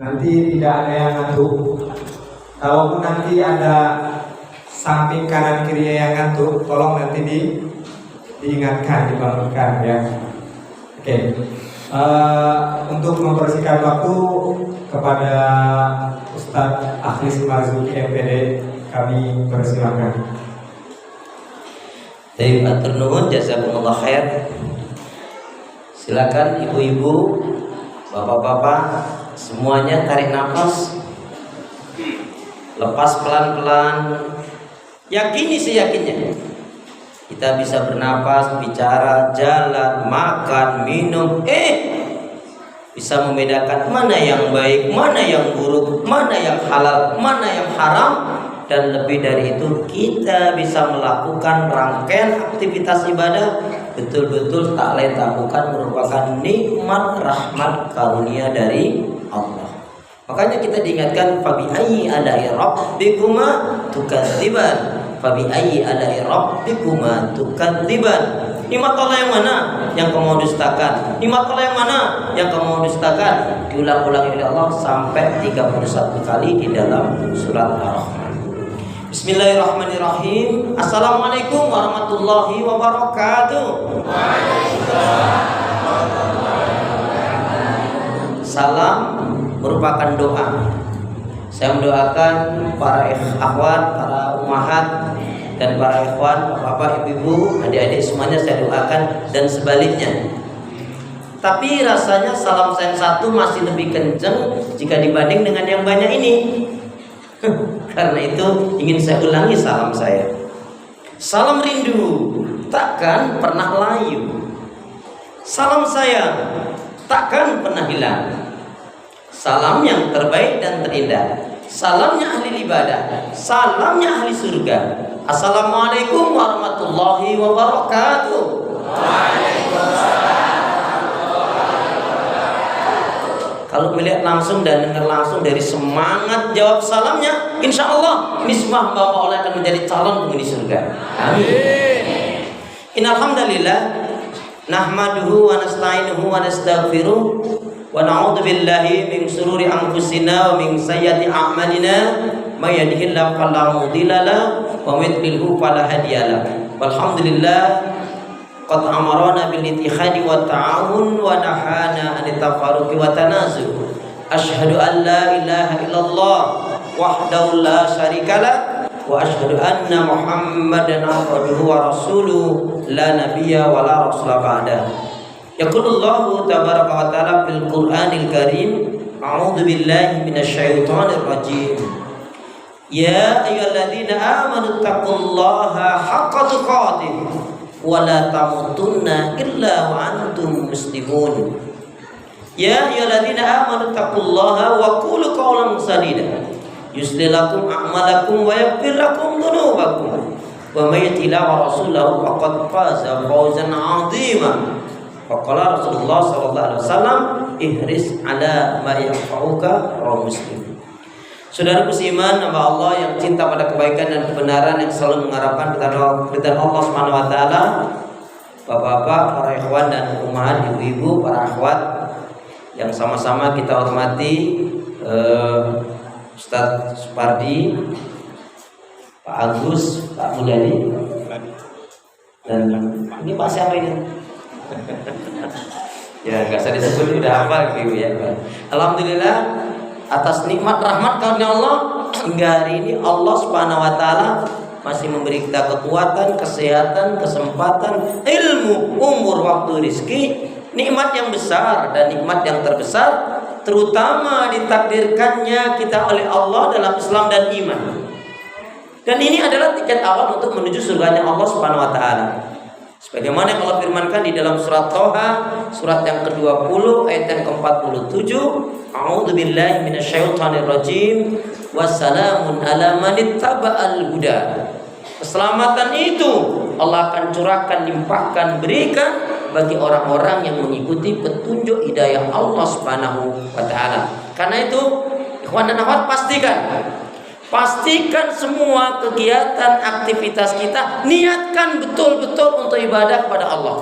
Nanti tidak ada yang ngantuk. Kalaupun nanti ada samping kanan kiri yang ngantuk, tolong nanti diingatkan, dibangunkan ya. Oke. Untuk mempersingkat waktu, kepada Ustadz Akhlis Marzuki MPD kami persilakan. Baik, matur nuwun, jazakumullah khair. Silakan ibu-ibu, bapak-bapak, semuanya tarik nafas, lepas pelan-pelan. Yakini seyakinnya kita bisa bernapas, bicara, jalan, makan, minum, bisa membedakan mana yang baik, mana yang buruk, mana yang halal, mana yang haram. Dan lebih dari itu, kita bisa melakukan rangkaian aktivitas ibadah betul-betul tak lain tak bukan merupakan nikmat rahmat karunia dari Allah. Makanya kita diingatkan, fabi ayyi ala'i rabbikuma tukadziban, fabi ayyi ala'i rabbikuma tukadziban. Nikmat Allah yang mana yang kamu dustakan? Nikmat Allah yang mana yang kamu dustakan? Diulang-ulang oleh Allah sampai 31 kali di dalam surat Ar-Rahman. Bismillahirrahmanirrahim. Assalamualaikum warahmatullahi wabarakatuh. Salam merupakan doa. Saya mendoakan para akhwat, para ummahat, dan para ikhwan, bapak, ibu, adik-adik semuanya saya doakan, dan sebaliknya. Tapi rasanya salam saya yang satu masih lebih kenceng jika dibanding dengan yang banyak ini. Karena itu ingin saya ulangi salam saya. Salam rindu takkan pernah layu. Salam sayang takkan pernah hilang. Salam yang terbaik dan terindah, salamnya ahli ibadah, salamnya ahli surga. Assalamualaikum warahmatullahi wabarakatuh. Waalaikumsalam. Kalau melihat langsung dan dengar langsung dari semangat jawab salamnya, insya Allah ini semua bapak oleh akan menjadi calon penghuni surga. Amin. Innalhamdalillah nahmaduhu wa nasta'inuhu wa nastaghfiruh wa na'udzu billahi min shururi anfusina wa min sayyiati a'malina may yahdihillahu fala mudilla lahu wa may yudlilhu fala hadiya lahu. Walhamdulillah qad amarana bil ittihadi wa ta'awun wa nahana an tafarruqi wa tanazu. Asyhadu an la ilaha illallah wahdahu la syarikalah wa asyhadu anna Muhammadan abduhu wa rasuluhu la nabiyya wa la rasula ba'da. Yaqulullahu tabaraka wa ta'ala fil Qur'anil Karim, a'udzu billahi minasyaitonir rajim. Ya ayyuhalladzina amanu taqullaha haqqa tuqatih wa la tamutunna illa wa antum muslimun. Ya ayyuhalladzina amanu taqullaha wa qulu qawlan sadida yuslih lakum a'malakum wa yaghfir lakum dhunubakum wa may yuti'illah wa rasulahu faqad faza fawzan 'azima. Faqala Rasulullah sallallahu alaihi wasallam, ihris ala ma yanfa'uka, rawahu Muslim. Saudaraku seiman, hamba Allah yang cinta pada kebaikan dan kebenaran, yang selalu mengharapkan keridhaan Allah Subhanahu wa taala, bapak-bapak, para ikhwan dan ummahat, ibu-ibu, para akhwat yang sama-sama kita hormati, Ustaz Supardi, Pak Agus, Pak Mulyadi, dan ini Pak siapa ini? Ya nggak usah disebut, udah hafal gitu ya. Alhamdulillah atas nikmat rahmat karunia Allah, hingga hari ini Allah Subhanahu wa taala masih memberi kita kekuatan, kesehatan, kesempatan, ilmu, umur, waktu, rizki, nikmat yang besar dan nikmat yang terbesar, terutama ditakdirkannya kita oleh Allah dalam Islam dan iman. Dan ini adalah tiket awal untuk menuju surganya Allah Subhanahu wa taala. Sebagaimana yang Allah firmankan di dalam surat Thaha, surat yang ke-20 ayat yang ke-47, a'udzu billahi minasyaitonir rajim, wassalamun ala man ittaba'al huda. Keselamatan itu Allah akan curahkan, limpahkan, berikan bagi orang-orang yang mengikuti petunjuk hidayah Allah Subhanahu wa taala. Karena itu, ikhwan dan akhwat, pastikan semua kegiatan aktivitas kita niatkan betul-betul untuk ibadah kepada Allah.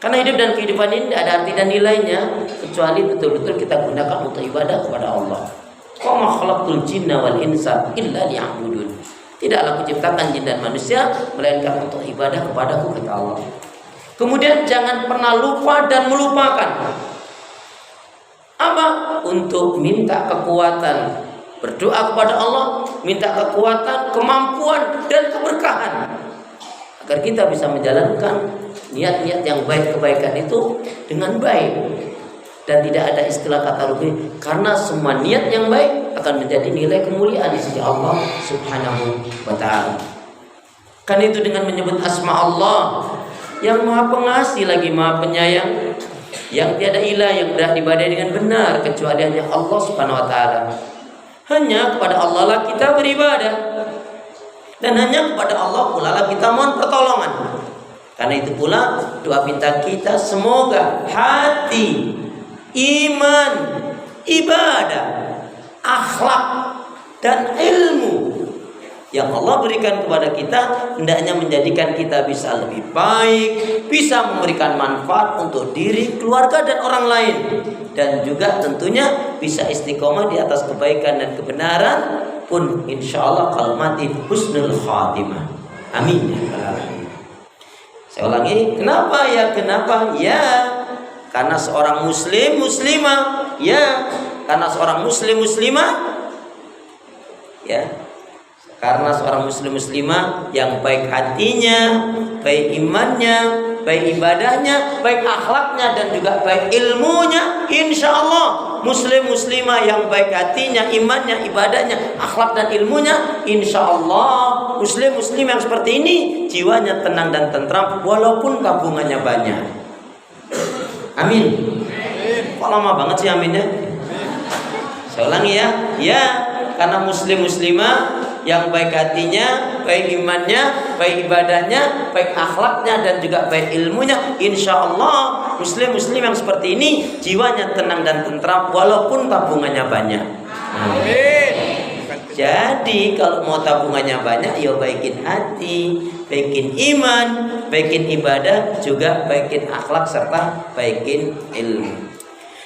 Karena hidup dan kehidupan ini tidak ada arti dan nilainya kecuali betul-betul kita gunakan untuk ibadah kepada Allah. Wa ma khalaqtul jinna wal insa illa liya'budun. Tidaklah kuciptakan jin dan manusia melainkan untuk ibadah kepadaku, kata Allah. Kemudian jangan pernah lupa dan melupakan apa? Untuk minta kekuatan, berdoa kepada Allah, minta kekuatan, kemampuan dan keberkahan agar kita bisa menjalankan niat-niat yang baik, kebaikan itu dengan baik. Dan tidak ada istilah kata rugi, karena semua niat yang baik akan menjadi nilai kemuliaan di sisi Allah Subhanahu wa ta'ala. Kan itu dengan menyebut asma Allah yang maha pengasih lagi maha penyayang, yang tiada ilah yang berhak diibadahi dengan benar kecuali hanya Allah Subhanahu wa ta'ala. Hanya kepada Allah lah kita beribadah, dan hanya kepada Allah pula lah kita mohon pertolongan. Karena itu pula doa minta kita, semoga hati, iman, ibadah, akhlak dan ilmu yang Allah berikan kepada kita hendaknya menjadikan kita bisa lebih baik, bisa memberikan manfaat untuk diri, keluarga dan orang lain, dan juga tentunya bisa istiqomah di atas kebaikan dan kebenaran pun insya Allah kalau mati husnul khatimah. Amin. Saya ulangi, kenapa ya? Kenapa ya? Karena seorang muslim muslimah, ya. Karena seorang muslim muslimah, ya. Karena seorang muslim muslimah yang baik hatinya, baik imannya, baik ibadahnya, baik akhlaknya dan juga baik ilmunya, insya Allah muslim muslimah yang baik hatinya, imannya, ibadahnya, akhlak dan ilmunya, insya Allah muslim muslim yang seperti ini jiwanya tenang dan tentram walaupun tabungannya banyak. Amin. Kok lama banget sih aminnya? Saya ulangi ya. Ya, karena muslim muslimah yang baik hatinya, baik imannya, baik ibadahnya, baik akhlaknya dan juga baik ilmunya, insya Allah muslim muslim yang seperti ini jiwanya tenang dan tentram walaupun tabungannya banyak. Amin. Jadi kalau mau tabungannya banyak, ya baikin hati, baikin iman, baikin ibadah, juga baikin akhlak serta baikin ilmu.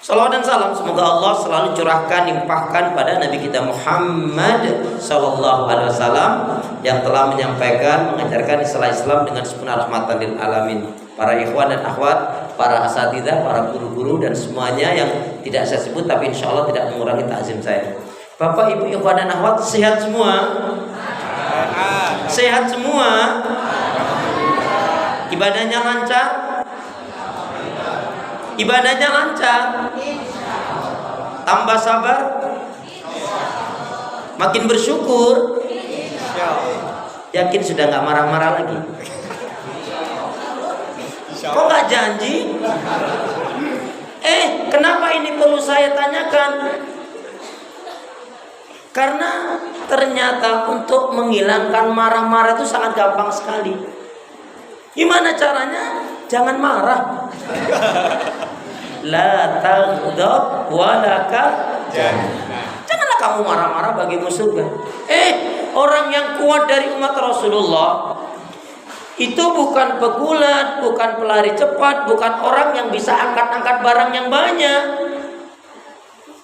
Salawat dan salam semoga Allah selalu curahkan, limpahkan pada Nabi kita Muhammad sallallahu alaihi wasallam yang telah menyampaikan, mengajarkan istilah Islam dengan sempurna rahmatan lil alamin. Para ikhwan dan akhwat, para asatidzah, para guru-guru dan semuanya yang tidak saya sebut tapi insya Allah tidak mengurangi takzim saya. Bapak, ibu, ikhwan dan akhwat sehat semua? Sehat semua? Ibadahnya lancar? Ibadahnya lancar? Tambah sabar? Makin bersyukur? Yakin sudah gak marah-marah lagi? Kok gak janji? Kenapa ini perlu saya tanyakan? Karena ternyata untuk menghilangkan marah-marah itu sangat gampang sekali. Gimana caranya? Jangan marah. La taghdab walaka jannah. Janganlah kamu marah-marah bagimu surga. Orang yang kuat dari umat Rasulullah itu bukan pegulat, bukan pelari cepat, bukan orang yang bisa angkat-angkat barang yang banyak.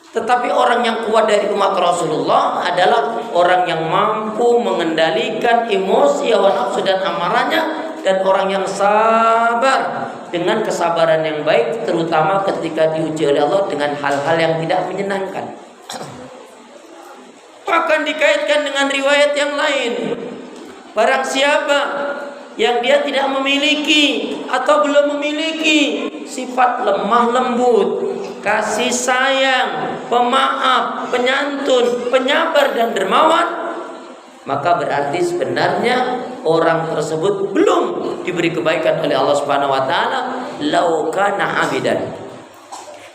Tetapi orang yang kuat dari umat Rasulullah adalah orang yang mampu mengendalikan emosi, hawa nafsu dan amarahnya, dan orang yang sabar dengan kesabaran yang baik, terutama ketika diuji oleh Allah dengan hal-hal yang tidak menyenangkan. Bahkan dikaitkan dengan riwayat yang lain, barang siapa yang dia tidak memiliki atau belum memiliki sifat lemah lembut, kasih sayang, pemaaf, penyantun, penyabar dan dermawan, maka berarti sebenarnya orang tersebut belum diberi kebaikan oleh Allah Subhanahu wa taala, lau kana abidan.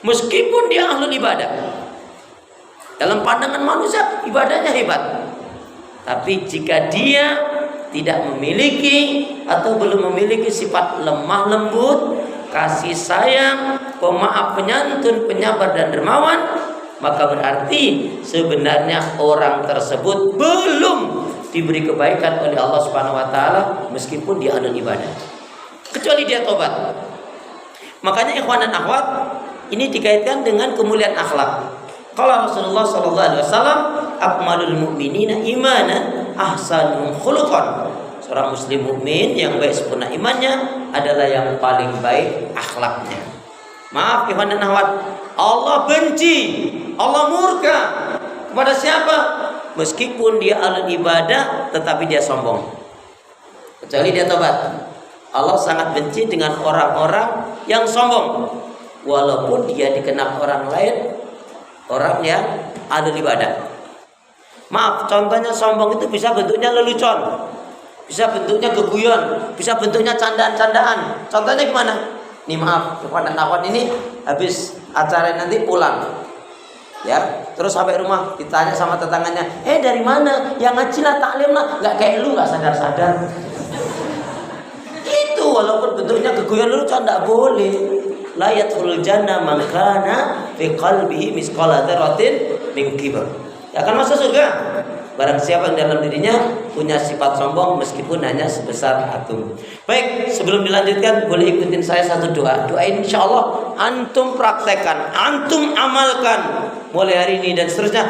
Meskipun dia ahlul ibadah. Dalam pandangan manusia ibadahnya hebat. Tapi jika dia tidak memiliki atau belum memiliki sifat lemah lembut, kasih sayang, pemaaf, penyantun, penyabar dan dermawan, maka berarti sebenarnya orang tersebut belum diberi kebaikan oleh Allah Subhanahu wa taala meskipun dia ahli ibadah. Kecuali dia tobat. Makanya ikhwan dan akhwat, ini dikaitkan dengan kemuliaan akhlak. Kalau Rasulullah sallallahu alaihi wasallam, akmalul mu'minina imanan ahsanuhum khuluqan. Seorang muslim mukmin yang baik sempurna imannya adalah yang paling baik akhlaknya. Maaf ikhwan dan akhwat, Allah benci, Allah murka kepada siapa? Meskipun dia ahli ibadah tetapi dia sombong. Kecuali dia tobat. Allah sangat benci dengan orang-orang yang sombong, walaupun dia dikenal orang lain orang yang ahli ibadah. Maaf, contohnya sombong itu bisa bentuknya lelucon, bisa bentuknya geguyon, bisa bentuknya candaan-candaan. Contohnya gimana? Nih maaf, kepada akhwat ini habis acara nanti pulang, ya, terus sampai rumah ditanya sama tetangganya, dari mana? Yang ngaji lah, taklim lah, nggak kayak lu, nggak sadar-sadar. Itu walaupun bentuknya geguyon lelucon, nggak boleh. La yadkhulul jannah man kana fi qalbihi misqala dzarratin min kibr. Ya akan masuk surga barang siapa yang dalam dirinya punya sifat sombong meskipun hanya sebesar atom. Baik, sebelum dilanjutkan boleh ikutin saya satu doa. Doa insyaallah antum praktekkan, antum amalkan mulai hari ini dan seterusnya.